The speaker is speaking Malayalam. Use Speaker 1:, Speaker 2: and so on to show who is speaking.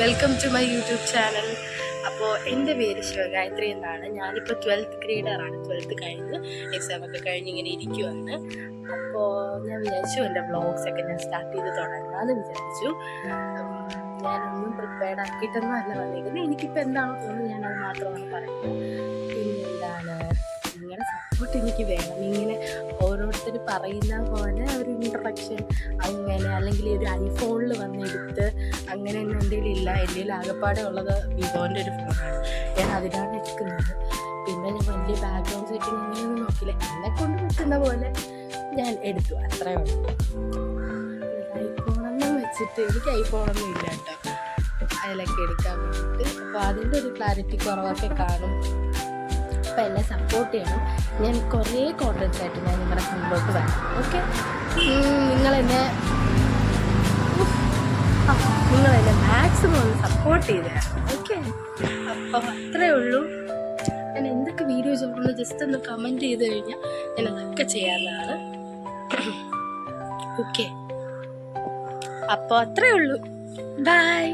Speaker 1: Welcome to my YouTube channel. അപ്പോൾ എൻ്റെ പേര് ശിവഗായത്രി എന്നാണ്. ഞാനിപ്പോൾ 12th ഗ്രേഡറാണ്. 12th കഴിഞ്ഞ് എക്സാമൊക്കെ കഴിഞ്ഞ് ഇങ്ങനെ ഇരിക്കുവാണ്. അപ്പോൾ ഞാൻ വിചാരിച്ചു എൻ്റെ വ്ളോഗ്സൊക്കെ ഞാൻ സ്റ്റാർട്ട് ചെയ്ത് തുടങ്ങാമെന്ന് വിചാരിച്ചു. ഞാനൊന്നും പ്രിപ്പയർഡ് ആക്കിയിട്ടൊന്നും അല്ല വന്നിരിക്കുന്നത്. എനിക്കിപ്പോൾ എന്താണോ തോന്നുന്നത് ഞാനത് മാത്രമാണ് പറയുന്നത്. പിന്നെ എന്താണ്, നിങ്ങളുടെ സപ്പോർട്ട് എനിക്ക് വേണം. ഇങ്ങനെ ഓരോരുത്തർ പറയുന്ന പോലെ ഒരു ഇൻട്രൊഡക്ഷൻ അങ്ങനെ, അല്ലെങ്കിൽ ഒരു ഐഫോണിൽ വന്നെടുത്ത് അങ്ങനെ ഒന്നും എൻ്റെ ഇല്ല. എൻ്റെ ആകെപ്പാടെ ഉള്ളത് വിവോൻ്റെ ഒരു ഫോണാണ്. ഞാൻ അതിനാണ് എടുക്കുന്നത്. പിന്നെ ഞാൻ വലിയ ബാക്ക്ഗ്രൗണ്ട് സെറ്റിംഗ് അങ്ങനെയൊന്നും നോക്കില്ല. എന്നെക്കൊണ്ട് പറ്റുന്ന പോലെ ഞാൻ എടുത്തു, അത്രയേ ഉള്ളൂ. ഐഫോണൊന്നും വെച്ചിട്ട് എനിക്ക് ഐഫോണൊന്നും ഇല്ല കേട്ടോ അതിലൊക്കെ എടുക്കാൻ വേണ്ടിയിട്ട്. അപ്പോൾ അതിൻ്റെ ഒരു ക്ലാരിറ്റി കുറവൊക്കെ കാണും. അപ്പോൾ എന്നെ സപ്പോർട്ട് ചെയ്യണം. ഞാൻ കുറേ കോണ്ടൻസ് ആയിട്ട് ഞാൻ നിങ്ങളുടെ മുമ്പോട്ട് വരാം. ഓക്കെ, നിങ്ങളെന്നെ മാക്സിമം ഒന്ന് സപ്പോർട്ട് ചെയ്ത് തരാം. ഓക്കെ, അപ്പോൾ അത്രയേ ഉള്ളൂ. ഞാൻ എന്തൊക്കെ വീഡിയോ ചെയ്യുന്നത് ജസ്റ്റ് ഒന്ന് കമൻറ്റ് ചെയ്ത് കഴിഞ്ഞാൽ ഞാൻ അതൊക്കെ ചെയ്യാവുന്നതാണ്. ഓക്കെ, അപ്പോൾ അത്രയേ ഉള്ളൂ. ബൈ.